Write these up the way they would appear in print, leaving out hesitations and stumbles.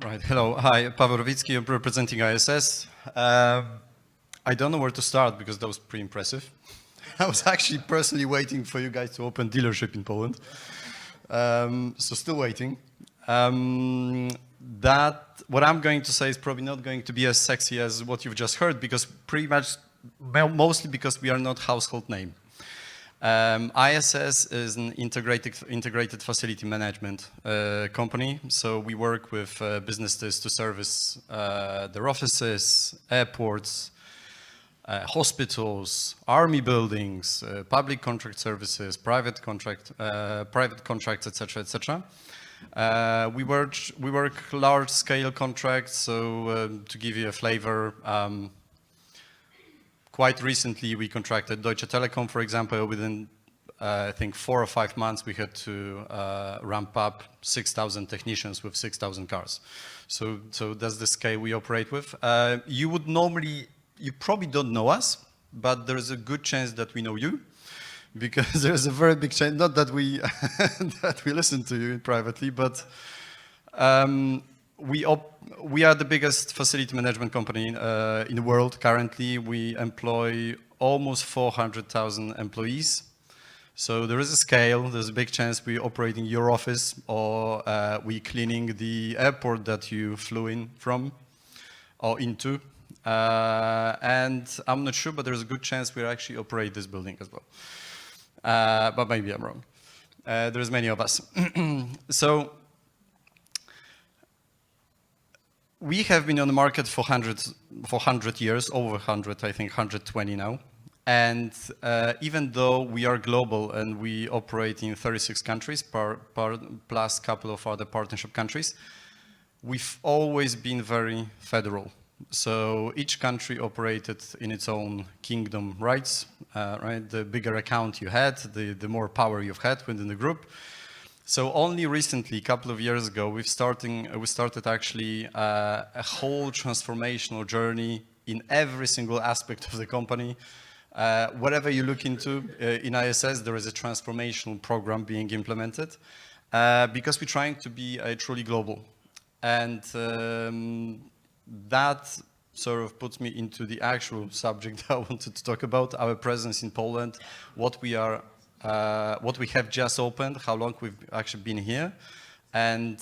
Right. Hello. Hi, Paweł Rowicki. I'm representing ISS. I don't know where to start because that was pretty impressive. I was actually personally waiting for you guys to open dealership in Poland. So still waiting. That what I'm going to say is probably not going to be as sexy as what you've just heard because pretty much mostly because we are not household name. ISS is an integrated facility management company. So we work with businesses to service their offices, airports, hospitals, army buildings, public contract services, private contracts, etc., etc. We work large scale contracts. So to give you a flavor. Quite recently, we contracted Deutsche Telekom, for example. Within, I think, 4 or 5 months, we had to ramp up 6,000 technicians with 6,000 cars. So that's the scale we operate with. You probably don't know us, but there's a good chance that we know you, because there's a very big chance, not that we that we listen to you privately, but we are the biggest facility management company in the world currently. We employ almost 400,000 employees. So there is a scale, there's a big chance we operate in your office or we cleaning the airport that you flew in from or into. And I'm not sure, but there's a good chance we actually operate this building as well. But maybe I'm wrong. There's many of us. So we have been on the market for 100 years, over 100, I think 120 now. And even though we are global and we operate in 36 countries, plus a couple of other partnership countries, we've always been very federal. So each country operated in its own kingdom rights, right? The bigger account you had, the more power you've had within the group. So only recently, a couple of years ago, we started actually a whole transformational journey in every single aspect of the company. Whatever you look into in ISS, there is a transformational program being implemented because we're trying to be truly global. And that sort of puts me into the actual subject I wanted to talk about, our presence in Poland, what we have just opened, how long we've actually been here, and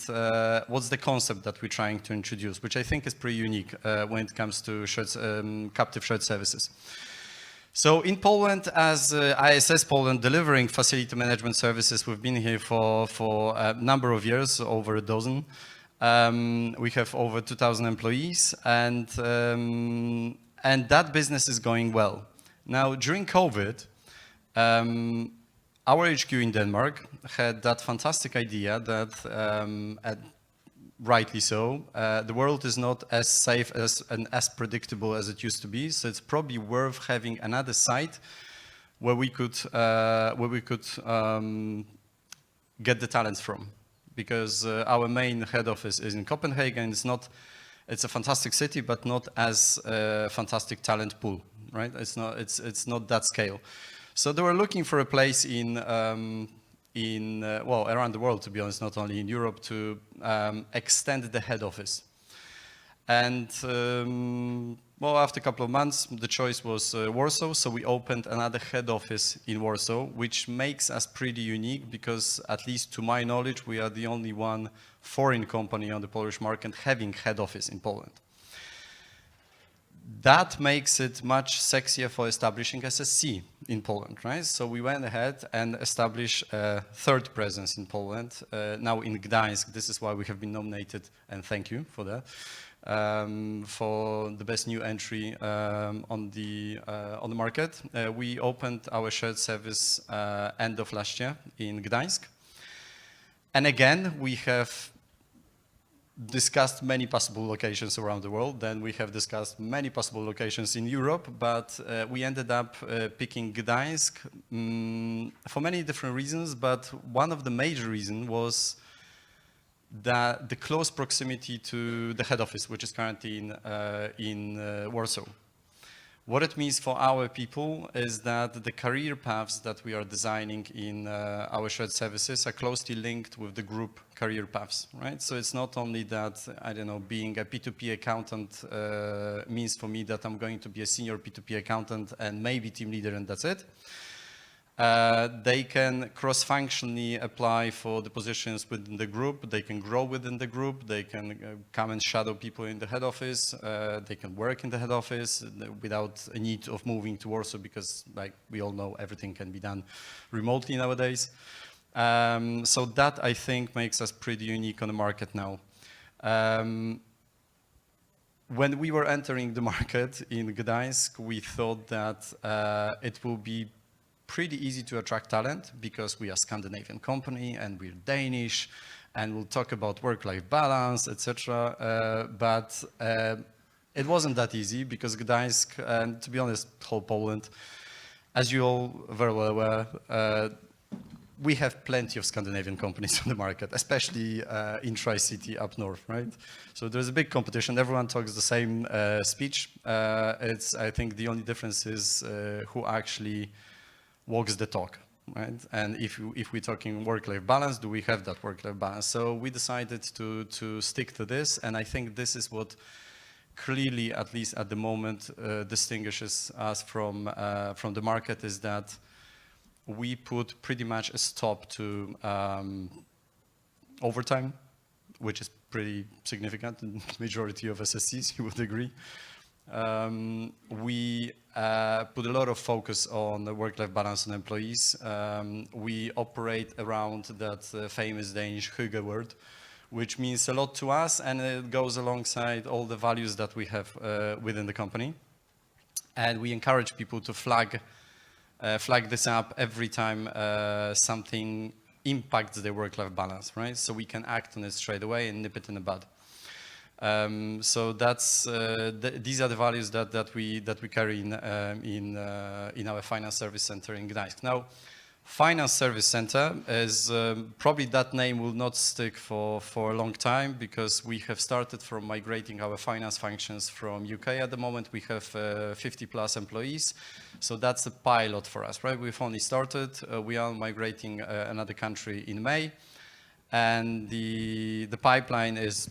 what's the concept that we're trying to introduce, which I think is pretty unique when it comes to captive shared services. So in Poland, as ISS Poland delivering facility management services, we've been here for a number of years, over a dozen. We have over 2,000 employees, and that business is going well. Now, during COVID, our HQ in Denmark had that fantastic idea that, rightly so, the world is not as safe and as predictable as it used to be. So it's probably worth having another site where we could get the talents from, because our main head office is in Copenhagen. It's a fantastic city, but not as a fantastic talent pool, right? It's not that scale. So they were looking for a place around the world, to be honest, not only in Europe, to extend the head office. And after a couple of months, the choice was Warsaw. So we opened another head office in Warsaw, which makes us pretty unique because, at least to my knowledge, we are the only one foreign company on the Polish market having head office in Poland. That makes it much sexier for establishing SSC in Poland, right? So we went ahead and established a third presence in Poland, now in Gdańsk. This is why we have been nominated, and thank you for that, for the best new entry on the market. We opened our shared service end of last year in Gdańsk. And again, we have discussed many possible locations around the world. Then we have discussed many possible locations in Europe, but we ended up picking Gdańsk for many different reasons. But one of the major reasons was the close proximity to the head office, which is currently in Warsaw. What it means for our people is that the career paths that we are designing in our shared services are closely linked with the group career paths, right? So it's not only that, I don't know, being a P2P accountant means for me that I'm going to be a senior P2P accountant and maybe team leader and that's it. They can cross-functionally apply for the positions within the group. They can grow within the group. They can come and shadow people in the head office. They can work in the head office without a need of moving to Warsaw because, like we all know, everything can be done remotely nowadays. So that, I think, makes us pretty unique on the market now. When we were entering the market in Gdańsk, we thought that it will be pretty easy to attract talent because we are a Scandinavian company and we're Danish and we'll talk about work-life balance, etc. But it wasn't that easy because Gdańsk, and to be honest, whole Poland, as you all very well aware, we have plenty of Scandinavian companies on the market, especially in Tri-City up north, right? So there's a big competition. Everyone talks the same speech. I think the only difference is who actually walks the talk, right? And if we're talking work-life balance, do we have that work-life balance? So we decided to stick to this, and I think this is what clearly, at least at the moment, distinguishes us from the market, is that we put pretty much a stop to overtime, which is pretty significant in the majority of SSCs, you would agree. We put a lot of focus on the work-life balance on employees. We operate around that famous Danish hygge word, which means a lot to us, and it goes alongside all the values that we have within the company. And we encourage people to flag this up every time something impacts their work-life balance, right? So we can act on it straight away and nip it in the bud. So that's these are the values that we carry in our finance service center in Gdańsk. Now, finance service center is probably that name will not stick for a long time because we have started from migrating our finance functions from UK. At the moment, we have 50 plus employees, so that's a pilot for us, right? We've only started. We are migrating another country in May, and the pipeline is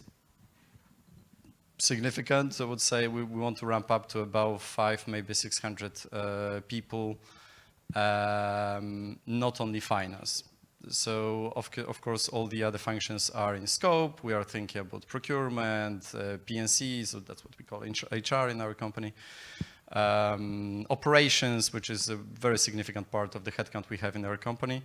significant. I would say we want to ramp up to about 500, maybe 600 people, not only finance. So of course, all the other functions are in scope. We are thinking about procurement, P&C, so that's what we call HR in our company. Operations, which is a very significant part of the headcount we have in our company.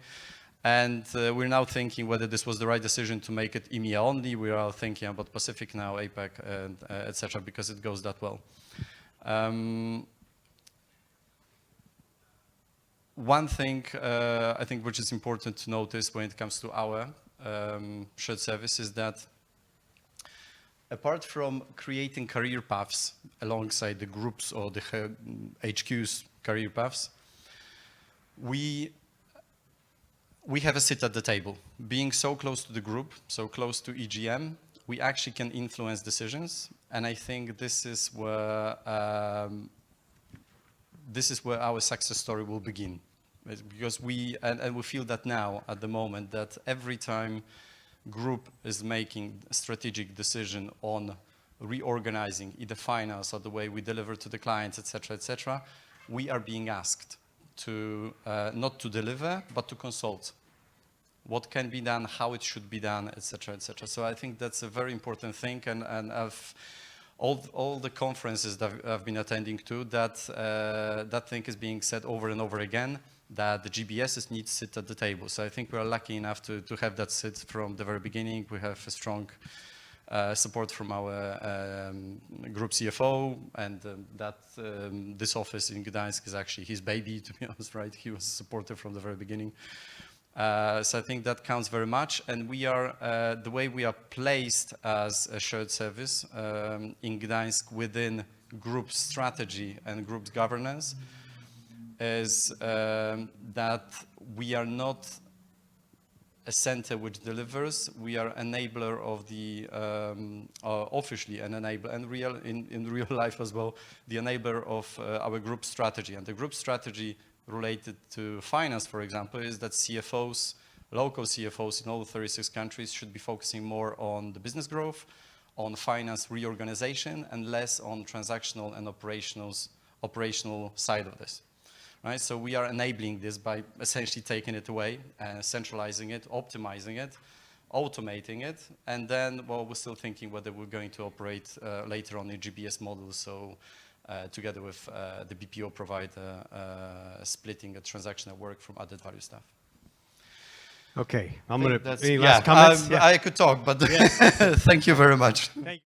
And we're now thinking whether this was the right decision to make it EMEA only. We are thinking about Pacific now, APAC, and etc., because it goes that well. One thing I think which is important to notice when it comes to our shared service is that apart from creating career paths alongside the groups or the HQ's career paths, we have a seat at the table. Being so close to the group, so close to EGM, we actually can influence decisions. And I think this is where our success story will begin. Because we feel that now, at the moment, that every time group is making a strategic decision on reorganizing either finance or the way we deliver to the clients, etc., we are being asked to not to deliver, but to consult. What can be done, how it should be done, etc., etc. So I think that's a very important thing, and all the conferences that I've been attending to, that thing is being said over and over again, that the GBSs need to sit at the table. So I think we are lucky enough to have that sit from the very beginning. We have a strong support from our group CFO, and this office in Gdańsk is actually his baby, to be honest, right? He was a supporter from the very beginning. So I think that counts very much, and we are the way we are placed as a shared service in Gdańsk within group strategy and group governance is that we are not a center which delivers. We are enabler of the, officially an enabler, and in real life as well, the enabler of our group strategy. And the group strategy related to finance, for example, is that CFOs, local CFOs in all 36 countries should be focusing more on the business growth, on finance reorganization, and less on transactional and operational side of this. Right? So we are enabling this by essentially taking it away, centralizing it, optimizing it, automating it, and then, well, we're still thinking whether we're going to operate later on in GBS model, so together with the BPO provider, splitting the transactional work from added value stuff. Okay, any last comments? I could talk, but thank you very much. Thank you.